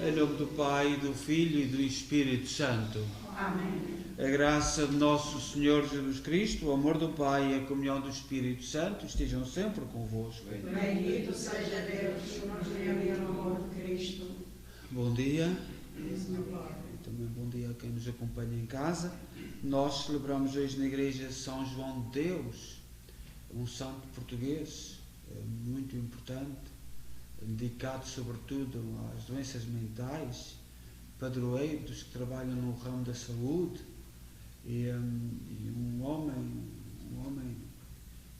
Em nome do Pai, do Filho e do Espírito Santo. Amém. A graça de nosso Senhor Jesus Cristo, o amor do Pai e a comunhão do Espírito Santo estejam sempre convosco. Bendito seja Deus que nos reuniu no amor de Cristo. Bom dia. Diz meu Pai. E também bom dia a quem nos acompanha em casa. Nós celebramos hoje na Igreja São João de Deus, um santo português muito importante, dedicado sobretudo às doenças mentais, padroeiro dos que trabalham no ramo da saúde, e um homem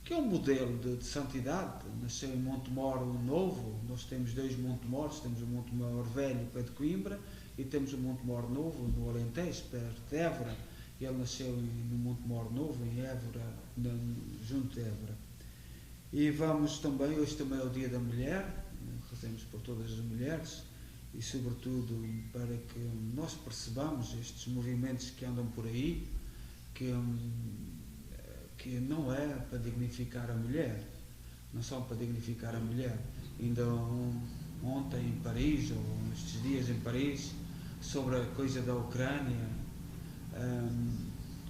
que é um modelo de santidade. Nasceu em Montemor Novo. Nós temos dois Montemores, temos o Montemor Velho, perto de Coimbra, e temos o Montemor Novo, no Alentejo, perto de Évora. Ele nasceu no Montemor Novo, em Évora, junto de Évora. E vamos também, hoje também é o Dia da Mulher, rezemos por todas as mulheres, e sobretudo para que nós percebamos estes movimentos que andam por aí, que não é para dignificar a mulher, não são para dignificar a mulher. Ainda ontem em Paris, ou estes dias em Paris, sobre a coisa da Ucrânia,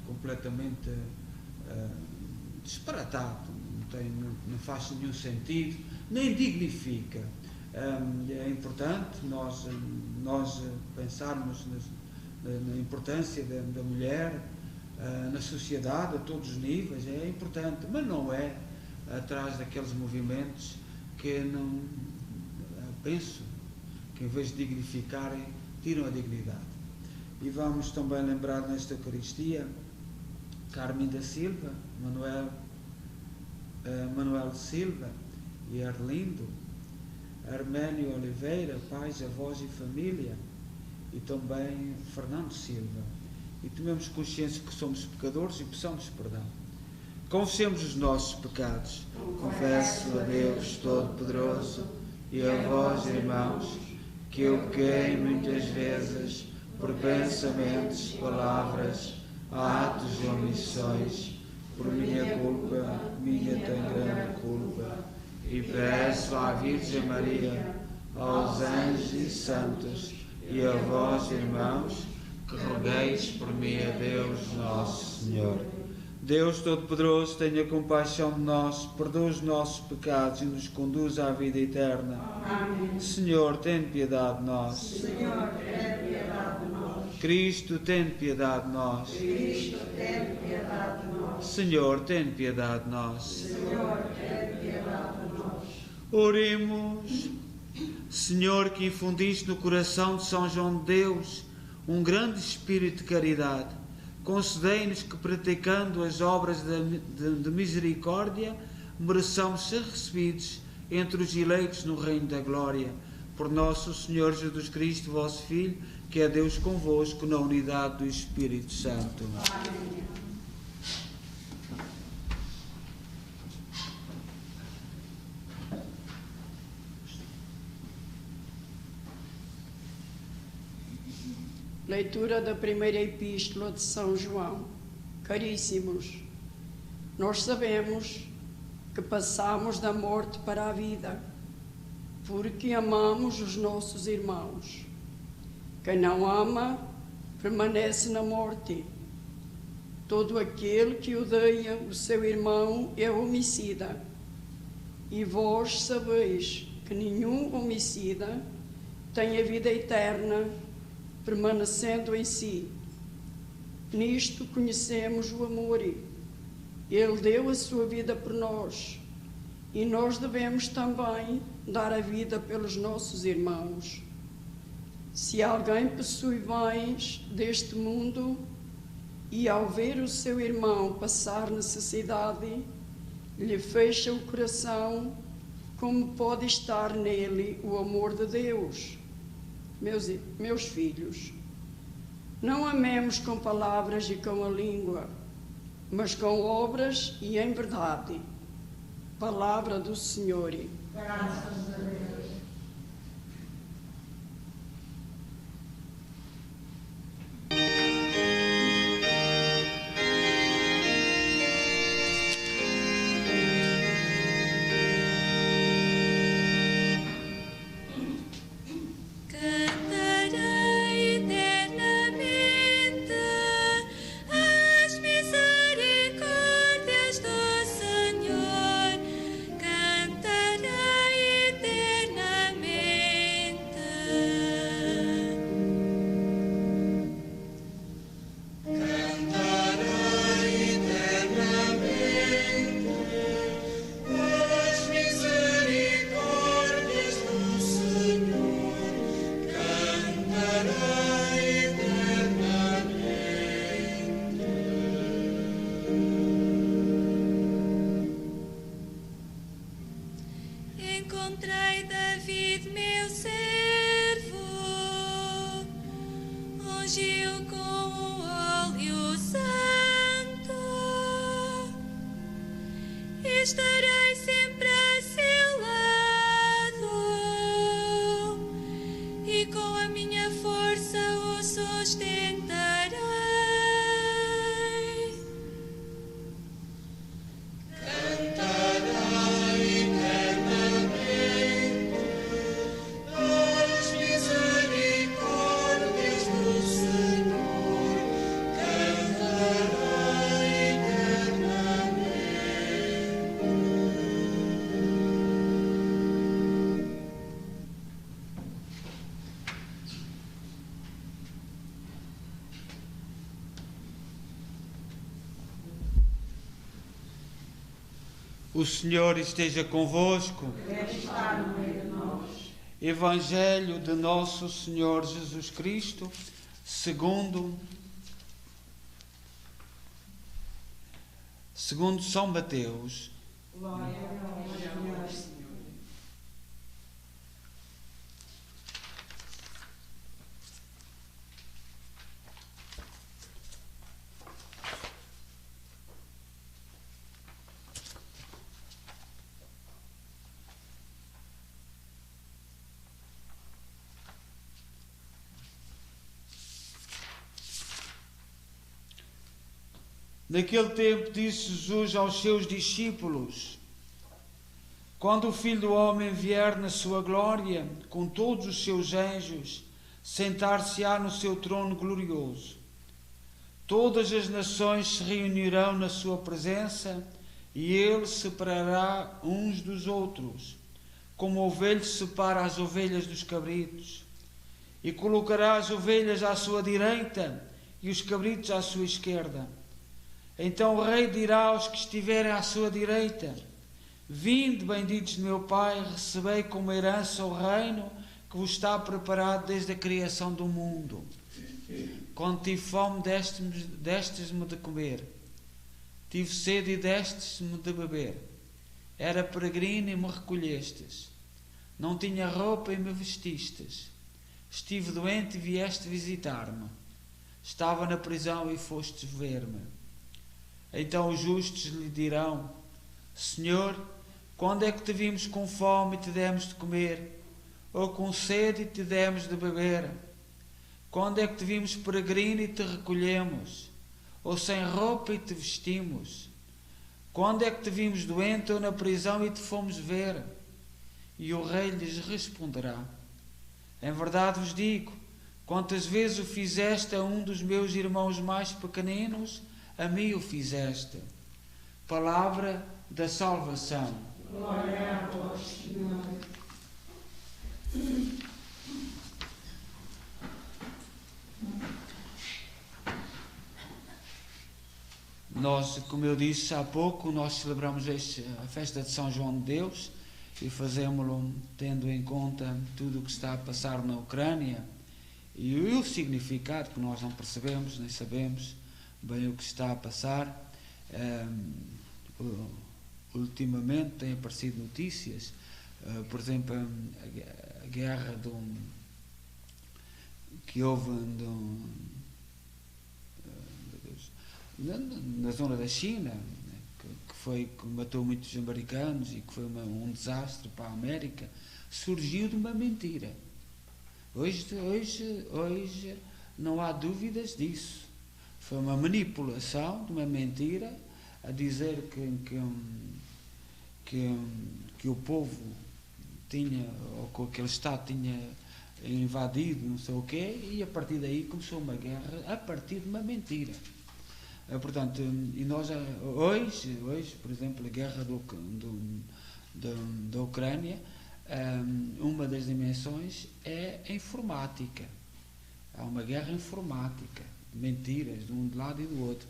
completamente disparatado, não faz nenhum sentido, nem dignifica. É importante nós pensarmos na importância da mulher na sociedade, a todos os níveis, é importante, mas não é atrás daqueles movimentos que não penso que, em vez de dignificarem, tiram a dignidade. E vamos também lembrar nesta Eucaristia Carmen da Silva, Manuel Silva e Arlindo, Arménio Oliveira, pais, avós e família, e também Fernando Silva. E tomemos consciência que somos pecadores e peçamos perdão. Confessemos os nossos pecados. Confesso a Deus Todo-Poderoso e a vós, irmãos, que eu pequei muitas vezes por pensamentos, palavras, atos e omissões. Por minha culpa, minha tão grande culpa. E peço à Virgem Maria, aos anjos e santos, e a vós, irmãos, que rogueis por mim a Deus nosso Senhor. Deus Todo-Poderoso, tenha compaixão de nós, perdoa os nossos pecados e nos conduz à vida eterna. Amém. Senhor, tem piedade de nós. Senhor, tem piedade de nós. Cristo, tem piedade de nós. Cristo, tem piedade de nós. Senhor, tem piedade de nós. Senhor, tem piedade de nós. Oremos. Senhor, que infundiste no coração de São João de Deus um grande espírito de caridade, concedei-nos que, praticando as obras de misericórdia, mereçamos ser recebidos entre os eleitos no reino da glória. Por nosso Senhor Jesus Cristo, vosso Filho, que é Deus convosco, na unidade do Espírito Santo. Amém. Leitura da primeira epístola de São João. Caríssimos, nós sabemos que passamos da morte para a vida, porque amamos os nossos irmãos. Quem não ama, permanece na morte. Todo aquele que odeia o seu irmão é homicida. E vós sabeis que nenhum homicida tem a vida eterna permanecendo em si. Nisto conhecemos o amor. Ele deu a sua vida por nós, e nós devemos também dar a vida pelos nossos irmãos. Se alguém possui bens deste mundo e, ao ver o seu irmão passar necessidade, lhe fecha o coração, como pode estar nele o amor de Deus? Meus filhos, não amemos com palavras e com a língua, mas com obras e em verdade. Palavra do Senhor. Graças a Deus. Canta ungiu com o óleo santo. Estarei sempre a seu lado e com a minha força o sustentarei. O Senhor esteja convosco. Deve estar no meio de nós. Evangelho de nosso Senhor Jesus Cristo, segundo São Mateus. Glória a vós, Senhor. Naquele tempo disse Jesus aos seus discípulos: quando o Filho do Homem vier na sua glória, com todos os seus anjos, sentar-se-á no seu trono glorioso. Todas as nações se reunirão na sua presença e ele separará uns dos outros, como o ovelho separa as ovelhas dos cabritos, e colocará as ovelhas à sua direita e os cabritos à sua esquerda. Então o rei dirá aos que estiverem à sua direita: vinde, benditos de meu Pai, recebei como herança o reino que vos está preparado desde a criação do mundo. Quando tive fome, destes-me de comer, tive sede e destes-me de beber, era peregrino e me recolhestes, não tinha roupa e me vestistes, estive doente e vieste visitar-me, estava na prisão e fostes ver-me. Então os justos lhe dirão: Senhor, quando é que te vimos com fome e te demos de comer, ou com sede e te demos de beber? Quando é que te vimos peregrino e te recolhemos, ou sem roupa e te vestimos? Quando é que te vimos doente ou na prisão e te fomos ver? E o rei lhes responderá: em verdade vos digo, quantas vezes o fizeste a um dos meus irmãos mais pequeninos, a mim o fizeste. Palavra da salvação. Glória a vós, Senhor. Nós, como eu disse há pouco, nós celebramos a festa de São João de Deus e fazemos-lo tendo em conta tudo o que está a passar na Ucrânia e o significado que nós não percebemos, nem sabemos bem o que está a passar. Ultimamente têm aparecido notícias, por exemplo, a guerra que houve na zona da China, que matou muitos americanos e que foi um desastre para a América, surgiu de uma mentira. Hoje não há dúvidas disso. Foi uma manipulação de uma mentira a dizer que o povo tinha, ou que aquele Estado tinha invadido não sei o quê, e a partir daí começou uma guerra a partir de uma mentira. Portanto, e nós hoje, por exemplo, a guerra da Ucrânia, uma das dimensões é a informática. Há uma guerra informática, de mentiras de um lado e do outro.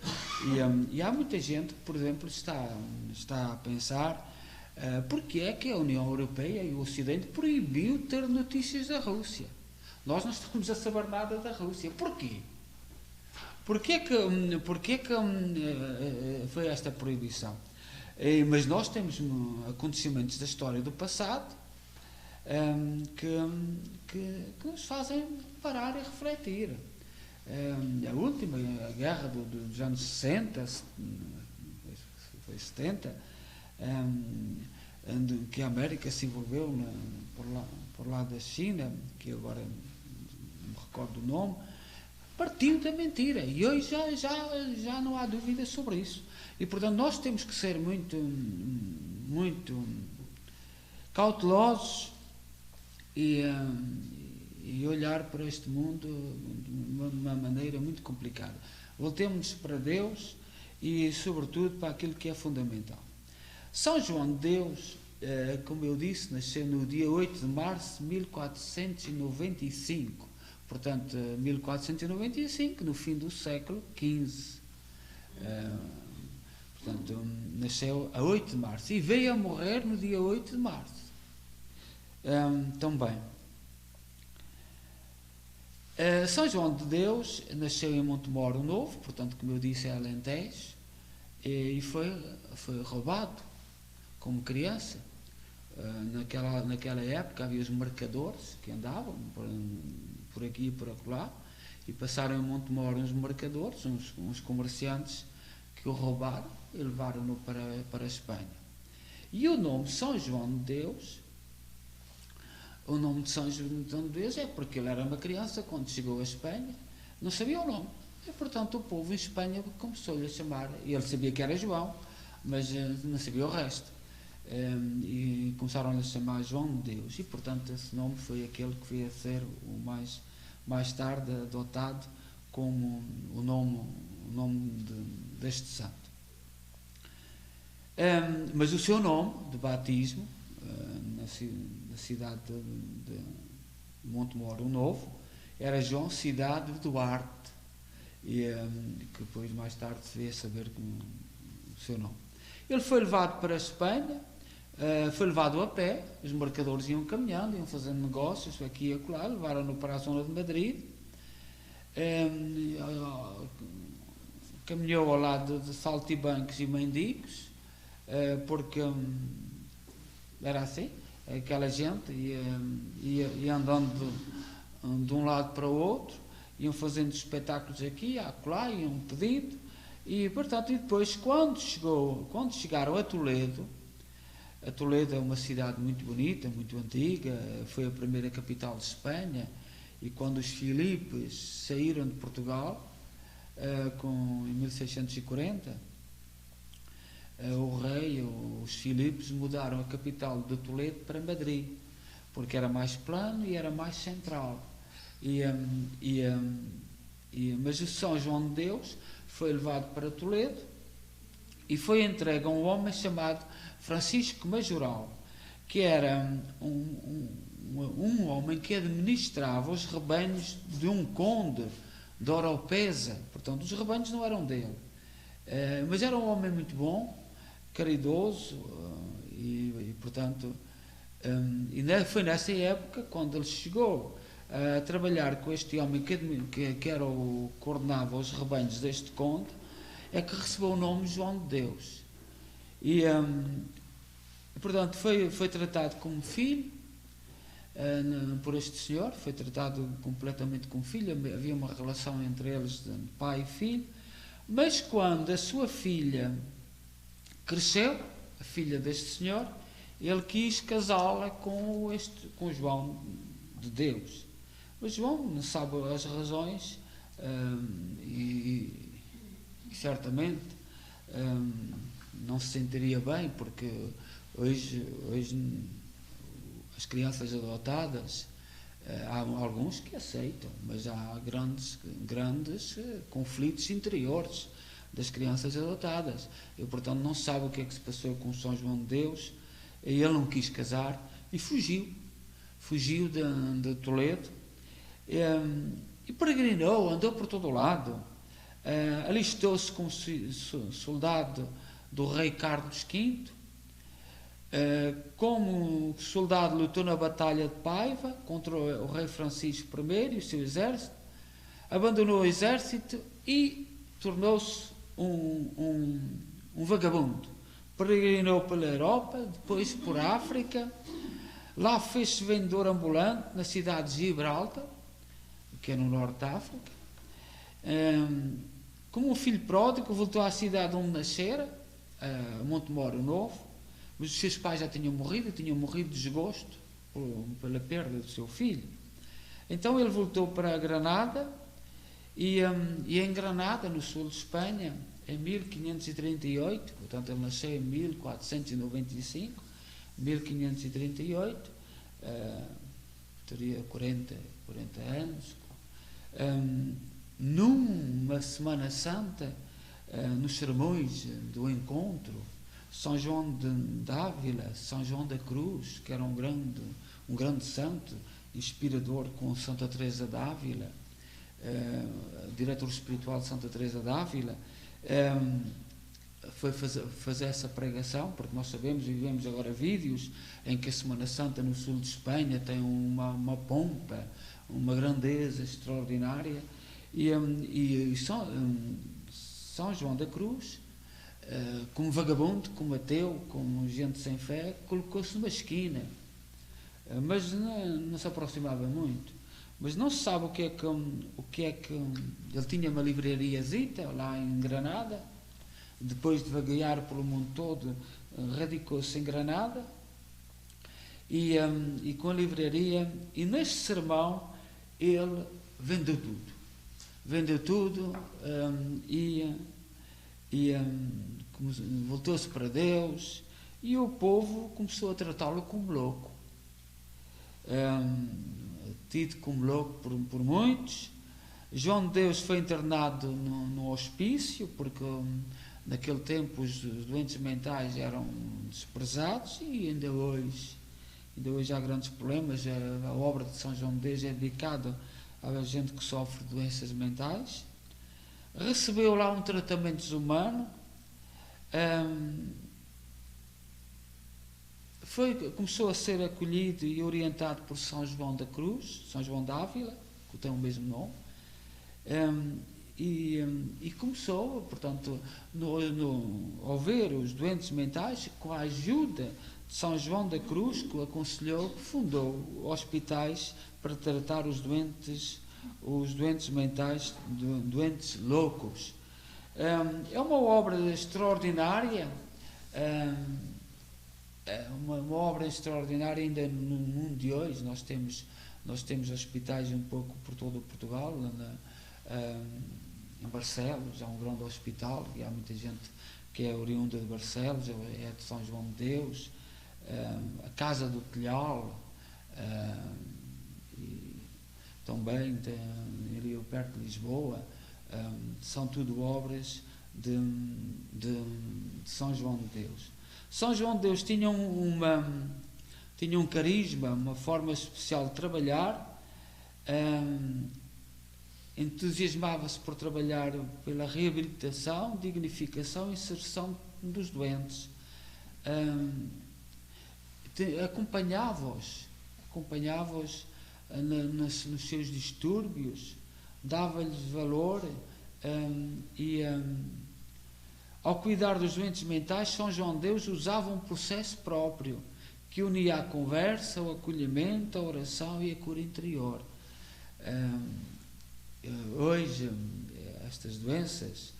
E há muita gente que, por exemplo, está a pensar porque é que a União Europeia e o Ocidente proibiu ter notícias da Rússia. Nós não estamos a saber nada da Rússia. Porquê? Porquê que foi esta proibição? Mas nós temos acontecimentos da história do passado que nos fazem parar e refletir. a última, a guerra dos anos 60, foi 70, que a América se envolveu por lá da China, que agora não me recordo o nome, partiu da mentira, e hoje já não há dúvida sobre isso. E, portanto, nós temos que ser muito cautelosos e olhar para este mundo de uma maneira muito complicada. Voltemos para Deus e, sobretudo, para aquilo que é fundamental. São João de Deus, como eu disse, nasceu no dia 8 de março de 1495. Portanto, 1495, no fim do século XV. Portanto, nasceu a 8 de março e veio a morrer no dia 8 de março. Também. São João de Deus nasceu em Montemoro Novo, portanto, como eu disse, é Alentejo, e foi roubado como criança. Naquela época havia os marcadores que andavam por aqui e por acolá, e passaram em Montemoro uns marcadores, uns comerciantes que o roubaram e levaram-no para a Espanha. E o nome São João de Deus, o nome de São João de Deus é porque ele era uma criança quando chegou à Espanha, não sabia o nome, e portanto o povo em Espanha começou-lhe a chamar, e ele sabia que era João, mas não sabia o resto, e começaram a chamar João de Deus, e portanto esse nome foi aquele que veio a ser o mais tarde adotado como o nome deste santo. Mas o seu nome de batismo, na cidade de Montemoro Novo, era João Cidade de Duarte, e que depois mais tarde se veio a saber o seu nome. Ele foi levado para a Espanha, foi levado a pé, os marcadores iam caminhando, iam fazendo negócios aqui e acolá, levaram-no para a zona de Madrid, caminhou ao lado de saltibancos e mendigos, porque era assim, aquela gente ia andando de um lado para o outro, iam fazendo espetáculos aqui, acolá, iam pedindo, e portanto, e depois quando chegaram a Toledo é uma cidade muito bonita, muito antiga, foi a primeira capital de Espanha, e quando os Filipes saíram de Portugal, em 1640, o rei, os Filipes, mudaram a capital de Toledo para Madrid, porque era mais plano e era mais central. Mas o São João de Deus foi levado para Toledo e foi entregue a um homem chamado Francisco Majoral, que era um homem que administrava os rebanhos de um conde de Oropesa. Portanto, os rebanhos não eram dele, mas era um homem muito bom, caridoso, e portanto, foi nessa época quando ele chegou a trabalhar com este homem que era coordenava os rebanhos deste conde, é que recebeu o nome João de Deus, e portanto foi tratado como filho por este senhor, foi tratado completamente como filho, havia uma relação entre eles de pai e filho, mas quando a sua filha cresceu, a filha deste senhor, ele quis casá-la com João de Deus. Mas João não sabe as razões, e certamente não se sentiria bem, porque hoje as crianças adotadas, há alguns que aceitam, mas há grandes conflitos interiores das crianças adotadas, e portanto não sabe o que é que se passou com São João de Deus, e ele não quis casar e fugiu de Toledo, e peregrinou, andou por todo o lado, alistou-se como soldado do rei Carlos V, como soldado lutou na Batalha de Paiva contra o rei Francisco I e o seu exército, abandonou o exército e tornou-se um vagabundo. Peregrinou pela Europa, depois por África, lá fez-se vendedor ambulante na cidade de Gibraltar, que é no norte da África, Como o filho pródigo, voltou à cidade onde nascera, a Montemoro Novo, mas os seus pais já tinham morrido de desgosto pela perda do seu filho. Então ele voltou para Granada e em Granada, no sul de Espanha, em 1538, portanto ele nasceu em 1495, 1538, teria 40 anos, numa Semana Santa, nos sermões do encontro, São João de Ávila, São João da Cruz, que era um grande santo, inspirador com Santa Teresa de Ávila, diretor espiritual de Santa Teresa de Ávila, foi fazer essa pregação, porque nós sabemos e vivemos agora vídeos em que a Semana Santa no sul de Espanha tem uma pompa, uma grandeza extraordinária, e São João da Cruz, como vagabundo, como ateu, como gente sem fé, colocou-se numa esquina, mas não se aproximava muito. Mas não se sabe o que é que ele tinha uma livrariazita lá em Granada. Depois de vaguear pelo mundo todo, radicou-se em Granada e com a livraria, e neste sermão ele vendeu tudo e voltou-se para Deus, e o povo começou a tratá-lo como louco, tido como louco por muitos. João de Deus foi internado no hospício, porque naquele tempo os doentes mentais eram desprezados, e ainda hoje há grandes problemas. A obra de São João de Deus é dedicada à gente que sofre de doenças mentais. Recebeu lá um tratamento desumano, começou a ser acolhido e orientado por São João da Cruz, São João de Ávila, que tem o mesmo nome, e começou, portanto, ao ver os doentes mentais, com a ajuda de São João da Cruz, que o aconselhou, que fundou hospitais para tratar os doentes mentais, doentes loucos. É uma obra extraordinária, uma obra extraordinária. Ainda no mundo de hoje nós temos hospitais um pouco por todo o Portugal. Em Barcelos há um grande hospital, e há muita gente que é oriunda de Barcelos, é de São João de Deus. A Casa do Telhal, e também ali perto de Lisboa, são tudo obras de São João de Deus. São João de Deus tinha um carisma, uma forma especial de trabalhar, entusiasmava-se por trabalhar pela reabilitação, dignificação e inserção dos doentes. Acompanhava-os nos seus distúrbios, dava-lhes valor, ao cuidar dos doentes mentais, São João de Deus usava um processo próprio que unia a conversa, o acolhimento, a oração e a cura interior. Hoje, estas doenças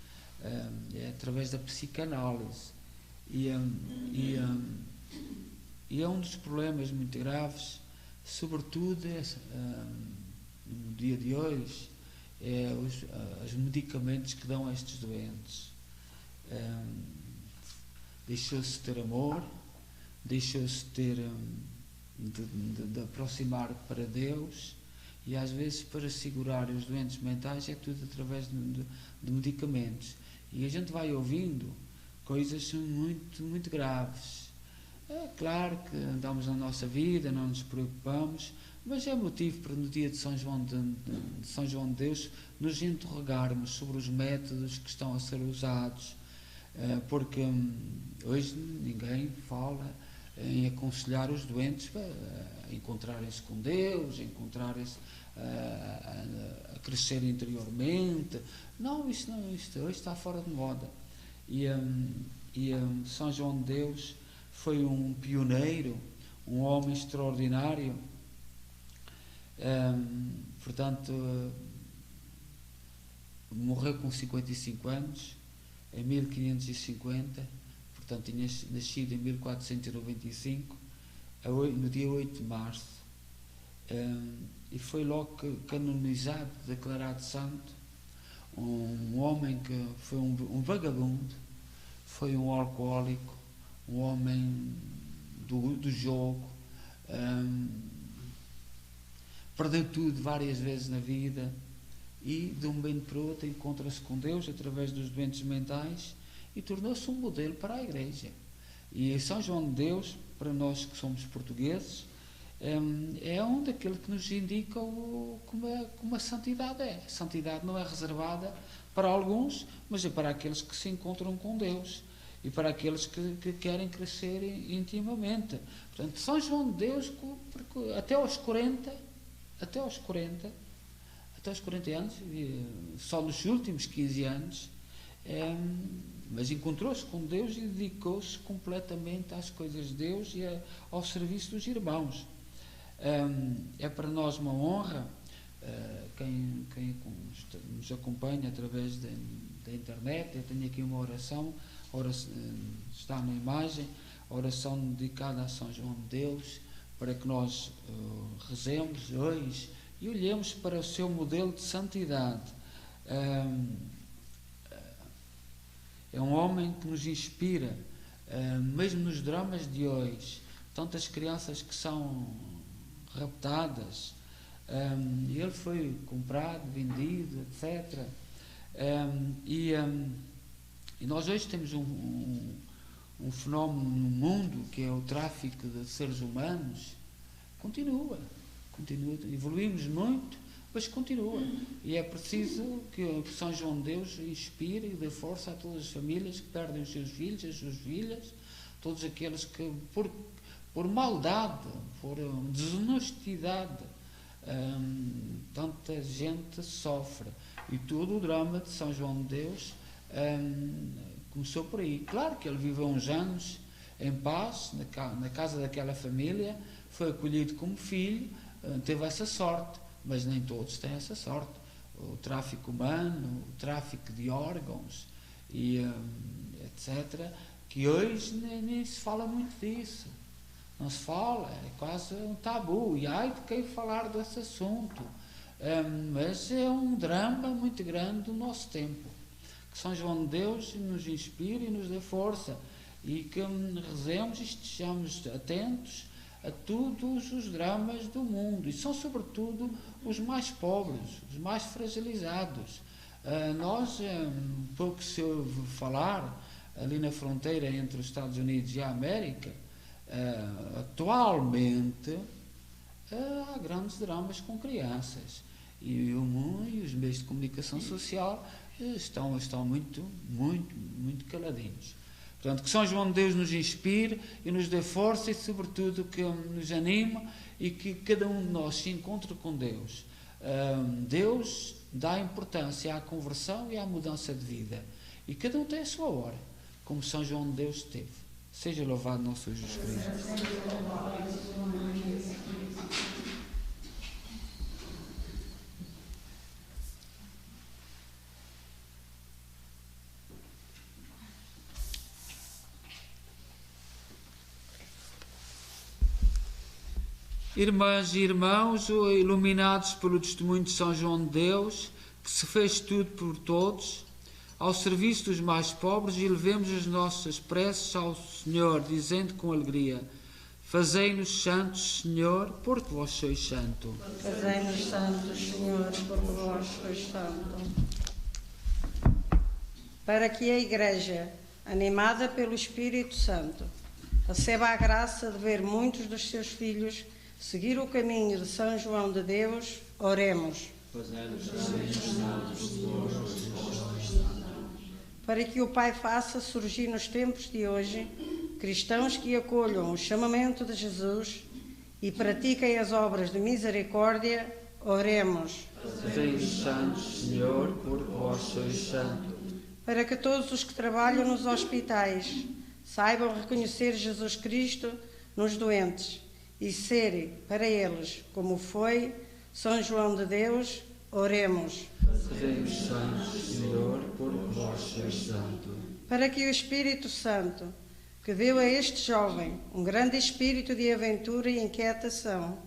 é através da psicanálise, e é um dos problemas muito graves, sobretudo no dia de hoje, os medicamentos que dão a estes doentes. Deixou-se ter amor, deixou-se ter de aproximar para Deus, e às vezes para segurar os doentes mentais é tudo através de medicamentos, e a gente vai ouvindo coisas muito, muito graves. É claro que andamos na nossa vida, não nos preocupamos, mas é motivo para no dia de São João de Deus nos interrogarmos sobre os métodos que estão a ser usados, porque hoje ninguém fala em aconselhar os doentes a encontrarem-se com Deus, a crescer interiormente. Não, isto hoje está fora de moda. E São João de Deus foi um pioneiro, um homem extraordinário. Portanto, morreu com 55 anos, em 1550, portanto tinha nascido em 1495, no dia 8 de março, e foi logo canonizado, declarado santo, um homem que foi um vagabundo, foi um alcoólico, um homem do jogo, perdeu tudo várias vezes na vida, e de um momento para o outro encontra-se com Deus através dos doentes mentais e tornou-se um modelo para a Igreja. E São João de Deus, para nós que somos portugueses, é um daqueles que nos indica como a santidade é. A santidade não é reservada para alguns, mas é para aqueles que se encontram com Deus e para aqueles que querem crescer intimamente. Portanto, São João de Deus, até aos 40 anos, só nos últimos 15 anos, mas encontrou-se com Deus e dedicou-se completamente às coisas de Deus e ao serviço dos irmãos. É para nós uma honra, quem nos acompanha através da internet. Eu tenho aqui uma oração, está na imagem, a oração dedicada a São João de Deus, para que nós rezemos hoje e olhemos para o seu modelo de santidade. É um homem que nos inspira, mesmo nos dramas de hoje, tantas crianças que são raptadas, e ele foi comprado, vendido, etc. E nós hoje temos um fenómeno no mundo que é o tráfico de seres humanos. Continua, evoluímos muito, mas continua, e é preciso que São João de Deus inspire e dê força a todas as famílias que perdem os seus filhos, as suas filhas, todos aqueles que por maldade, por desonestidade, tanta gente sofre, e todo o drama de São João de Deus começou por aí. Claro que ele viveu uns anos em paz na casa daquela família, foi acolhido como filho, teve essa sorte, mas nem todos têm essa sorte. O tráfico humano, o tráfico de órgãos, e etc., que hoje nem se fala muito disso. Não se fala, é quase um tabu, e ai de quem falar desse assunto. Mas é um drama muito grande do nosso tempo. Que São João de Deus nos inspire e nos dê força, e que rezemos e estejamos atentos a todos os dramas do mundo, e são sobretudo os mais pobres, os mais fragilizados. Nós, pouco se ouve falar, ali na fronteira entre os Estados Unidos e a América, atualmente há grandes dramas com crianças, e o mundo e os meios de comunicação social estão muito caladinhos. Portanto, que São João de Deus nos inspire e nos dê força, e sobretudo que nos anime, e que cada um de nós se encontre com Deus. Deus dá importância à conversão e à mudança de vida, e cada um tem a sua hora, como São João de Deus teve. Seja louvado nosso Senhor Jesus Cristo. Irmãs e irmãos, iluminados pelo testemunho de São João de Deus, que se fez tudo por todos, ao serviço dos mais pobres, e levemos as nossas preces ao Senhor, dizendo com alegria: fazei-nos santos, Senhor, porque vós sois santo. Fazei-nos santos, Senhor, porque vós sois santo. Para que a Igreja, animada pelo Espírito Santo, receba a graça de ver muitos dos seus filhos seguir o caminho de São João de Deus, oremos. Para que o Pai faça surgir nos tempos de hoje cristãos que acolham o chamamento de Jesus e pratiquem as obras de misericórdia, oremos. Fazei-nos santos, Senhor, porque vós sois santo. Para que todos os que trabalham nos hospitais saibam reconhecer Jesus Cristo nos doentes e serem para eles, como foi São João de Deus, oremos. Fazei-nos santos, Senhor, porque vós sois santo. Para que o Espírito Santo, que deu a este jovem um grande espírito de aventura e inquietação,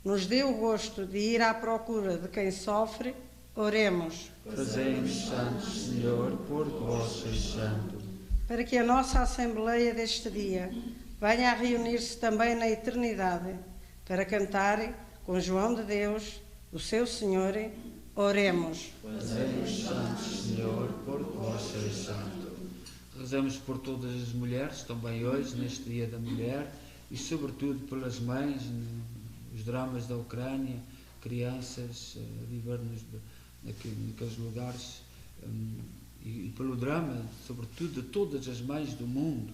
nos dê o gosto de ir à procura de quem sofre, oremos. Fazei-nos santos, Senhor, porque vós sois santo. Para que a nossa Assembleia deste dia venha a reunir-se também na eternidade, para cantar com João de Deus, o seu Senhor, oremos. Fazei-nos santos, Senhor, porque vós sois santo. Rezamos por todas as mulheres, também hoje, neste Dia da Mulher, e sobretudo pelas mães, nos dramas da Ucrânia, crianças a viver naqueles lugares, e pelo drama, sobretudo, de todas as mães do mundo.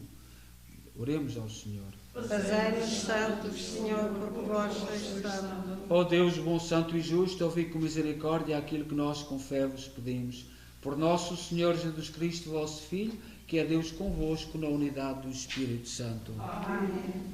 Oremos ao Senhor. Fazei-nos santos, Senhor, porque vós sois santo. Ó Deus, bom, santo e justo, ouvi com misericórdia aquilo que nós com fé vos pedimos. Por nosso Senhor Jesus Cristo, vosso Filho, que é Deus convosco na unidade do Espírito Santo. Amém.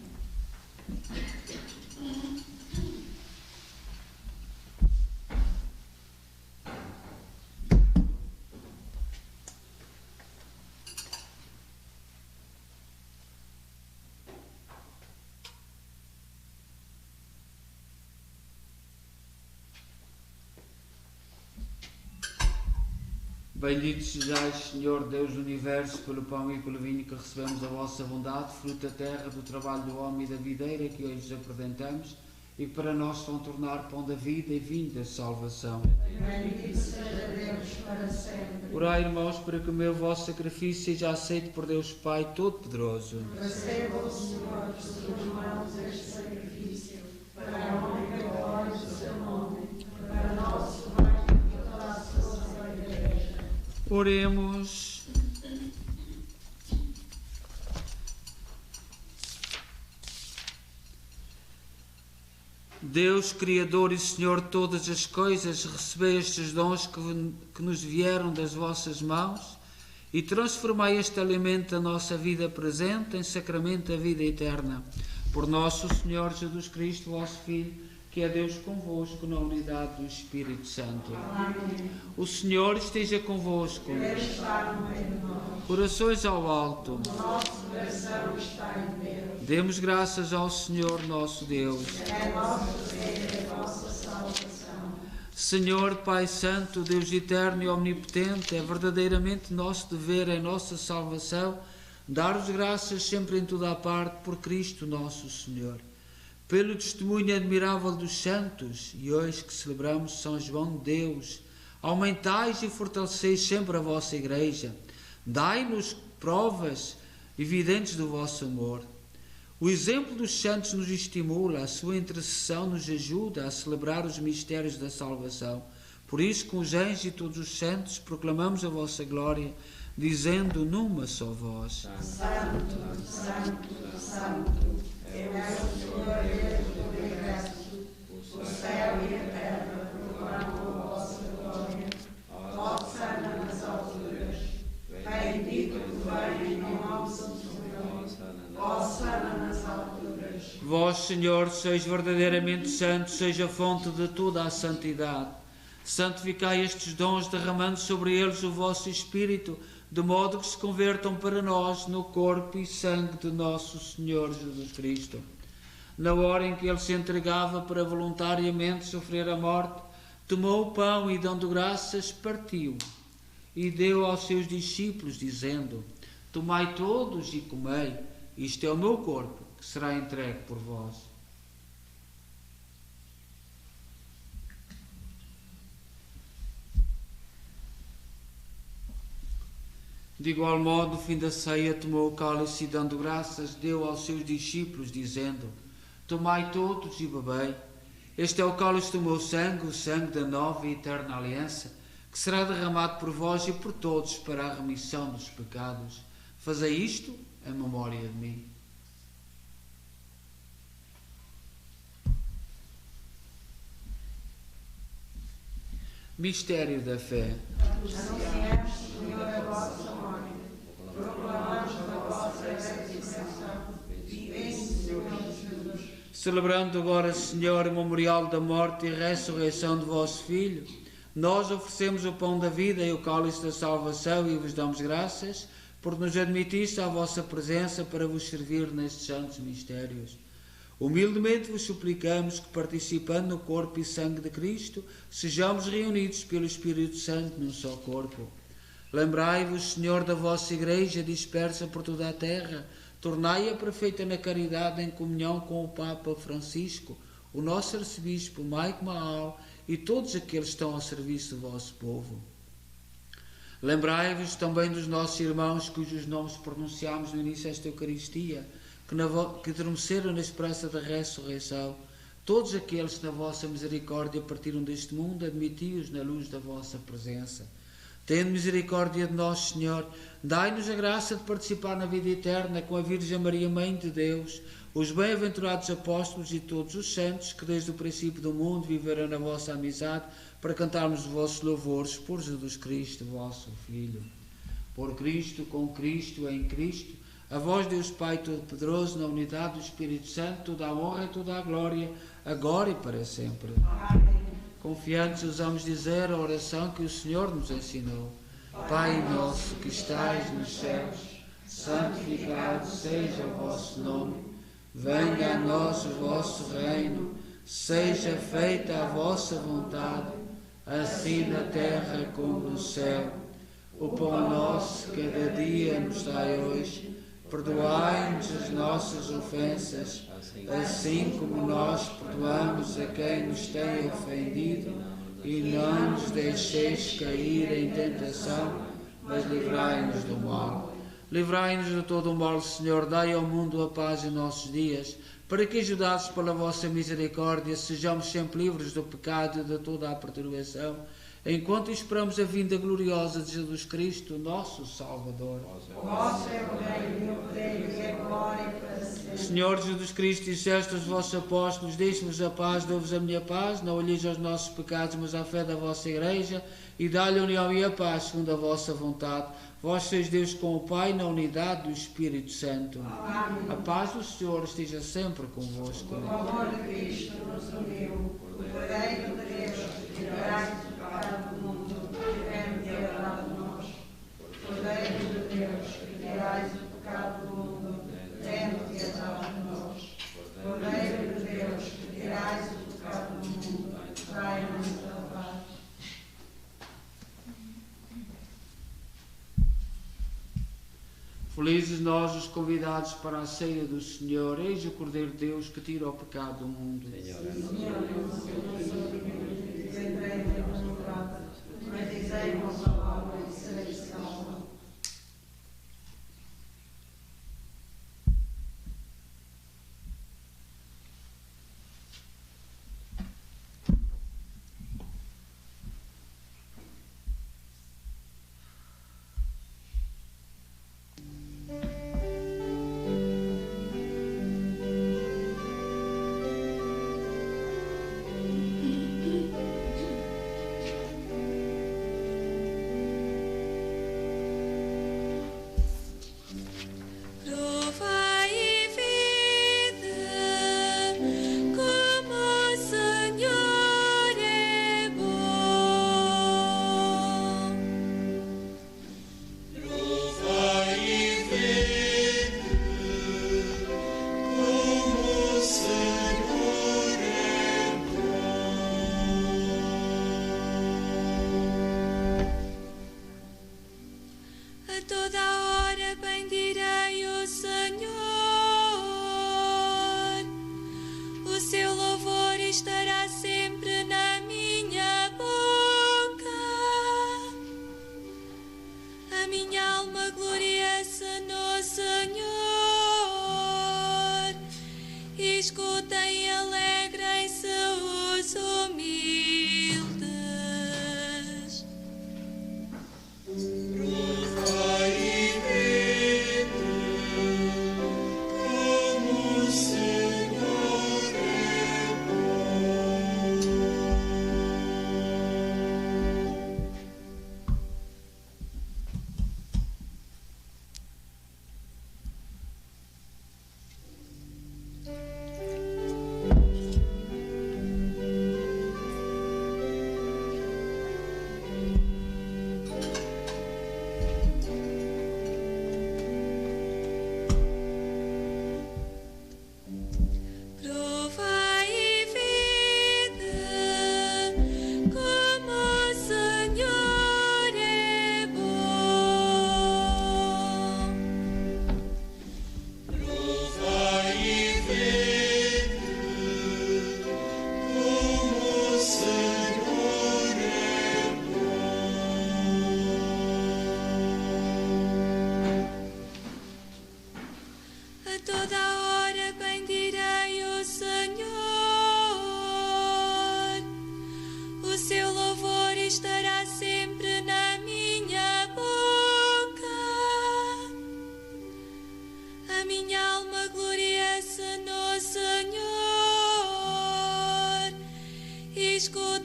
Bendito sejais, Senhor Deus do Universo, pelo pão e pelo vinho que recebemos a vossa bondade, fruto da terra, do trabalho do homem e da videira que hoje vos apresentamos, e que para nós vão tornar pão da vida e vinho da salvação. Bendito seja Deus para sempre. Orai, irmãos, para que o meu vosso sacrifício seja aceito por Deus Pai Todo-Poderoso. Receba o Senhor de suas mãos este sacrifício, para a honra e glória do seu nome, para nosso bem e toda a sua Igreja. Oremos. Deus, Criador e Senhor de todas as coisas, recebei estes dons que nos vieram das vossas mãos e transformai este alimento da nossa vida presente em sacramento da vida eterna. Por nosso Senhor Jesus Cristo, vosso Filho, que é Deus convosco na unidade do Espírito Santo. Amém. O Senhor esteja convosco. Ele está no meio de nós. Corações ao alto. O nosso coração está em Deus. Demos graças ao Senhor nosso Deus. É nosso dever e a nossa salvação. Senhor, Pai Santo, Deus eterno e omnipotente, é verdadeiramente nosso dever, em nossa salvação, dar-vos graças sempre em toda a parte por Cristo nosso Senhor. Pelo testemunho admirável dos santos, e hoje que celebramos São João de Deus, aumentais e fortaleceis sempre a vossa Igreja. Dai-nos provas evidentes do vosso amor. O exemplo dos santos nos estimula, a sua intercessão nos ajuda a celebrar os mistérios da salvação. Por isso, com os anjos e todos os santos, proclamamos a vossa glória, dizendo numa só voz: Santo, Santo, Santo, é o Senhor Deus do universo. O céu e a terra proclamam a vossa glória. Hosana nas alturas. Bendito que vem em nome do Senhor. Hosana nas alturas. Vós, Senhor, sois verdadeiramente santos, seja a fonte de toda a santidade. Santificai estes dons, derramando sobre eles o vosso Espírito, de modo que se convertam para nós no corpo e sangue de nosso Senhor Jesus Cristo. Na hora em que ele se entregava para voluntariamente sofrer a morte, tomou o pão e, dando graças, partiu e deu aos seus discípulos, dizendo: Tomai todos e comei, isto é o meu corpo, que será entregue por vós. De igual modo, no fim da ceia, tomou o cálice e, dando graças, deu aos seus discípulos, dizendo: Tomai todos e bebei. Este é o cálice do meu sangue, o sangue da nova e eterna aliança, que será derramado por vós e por todos para a remissão dos pecados. Fazei isto em memória de mim. Mistério da fé. Anunciamos, Senhor, a vossa morte. Proclamamos a vossa ressurreição. Vinde, Senhor Jesus. Celebrando agora, Senhor, o memorial da morte e ressurreição de vosso Filho, Nós oferecemos o pão da vida e o cálice da salvação e vos damos graças por nos admitiste à vossa presença para vos servir nestes santos mistérios. Humildemente vos suplicamos que, participando no corpo e sangue de Cristo, sejamos reunidos pelo Espírito Santo num só corpo. Lembrai-vos, Senhor, da vossa Igreja dispersa por toda a terra, tornai-a perfeita na caridade em comunhão com o Papa Francisco, o nosso arcebispo Maico Maal e todos aqueles que estão ao serviço do vosso povo. Lembrai-vos também dos nossos irmãos cujos nomes pronunciámos no início desta Eucaristia, que adormeceram na esperança da ressurreição. Todos aqueles que na vossa misericórdia partiram deste mundo, admiti-os na luz da vossa presença. Tende misericórdia de nós, Senhor, dai-nos a graça de participar na vida eterna com a Virgem Maria, Mãe de Deus, os bem-aventurados apóstolos e todos os santos que desde o princípio do mundo viveram na vossa amizade, para cantarmos os vossos louvores por Jesus Cristo, vosso Filho. Por Cristo, com Cristo, em Cristo, a vós, Deus Pai Todo-Poderoso, na unidade do Espírito Santo, toda a honra e toda a glória, agora e para sempre. Amém. Confiantes ousamos dizer a oração que o Senhor nos ensinou. Pai nosso que estais nos céus, santificado seja o vosso nome. Venha a nós o vosso reino, seja feita a vossa vontade, assim na terra como no céu. O pão nosso cada dia nos dai hoje. Perdoai-nos as nossas ofensas, assim como nós perdoamos a quem nos tem ofendido, e não nos deixeis cair em tentação, mas livrai-nos do mal. Livrai-nos de todo o mal, Senhor, dai ao mundo a paz em nossos dias, para que, ajudados pela vossa misericórdia, sejamos sempre livres do pecado e de toda a perturbação, enquanto esperamos a vinda gloriosa de Jesus Cristo, nosso Salvador. Vosso é o reino, o poder e a glória para sempre. Senhor Jesus Cristo, disseste aos vossos apóstolos, deixe-vos a paz, dou-vos a minha paz, não olheis aos nossos pecados, mas à fé da vossa Igreja, e dá-lhe a união e a paz, segundo a vossa vontade. Vós sois Deus com o Pai, na unidade do Espírito Santo. Amém. A paz do Senhor esteja sempre convosco. O amor de Cristo nos uniu, o Cordeiro de Deus, que tirais o pecado do mundo, tivemos piedade de nós. O Cordeiro de Deus, que tirais o pecado do mundo, tivemos piedade de nós. O Cordeiro de Deus, que tirais o pecado do mundo, dai-nos a paz. Felizes nós os convidados para a ceia do Senhor. Eis o Cordeiro de Deus que tira o pecado do mundo. Senhor, eu não sou digno de dizer entrei na tua prata, mas dizei uma só palavra e serei salvo.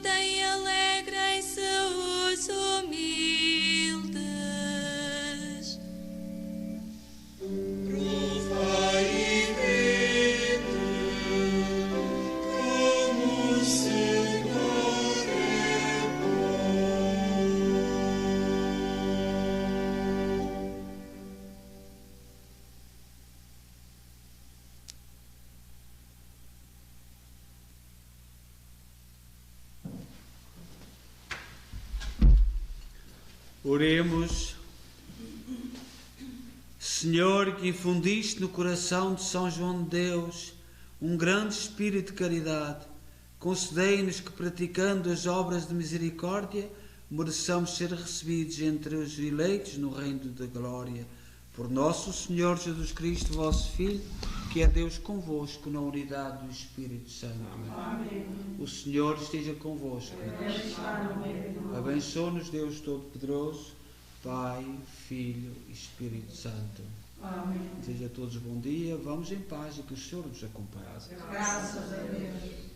cantem e alegrem-se os humildes. Provai e vede como o Senhor é Oremos. Senhor, que infundiste no coração de São João de Deus um grande espírito de caridade, concedei-nos que, praticando as obras de misericórdia, mereçamos ser recebidos entre os eleitos no reino da glória. Por nosso Senhor Jesus Cristo, vosso Filho, que é Deus convosco na unidade do Espírito Santo. Amém. O Senhor esteja convosco. Deus está no meio de nós. Abençoe-nos Deus Todo-Poderoso, Pai, Filho e Espírito Santo. Amém. Desejo a todos bom dia. Vamos em paz e que o Senhor nos acompanhe. Graças a Deus.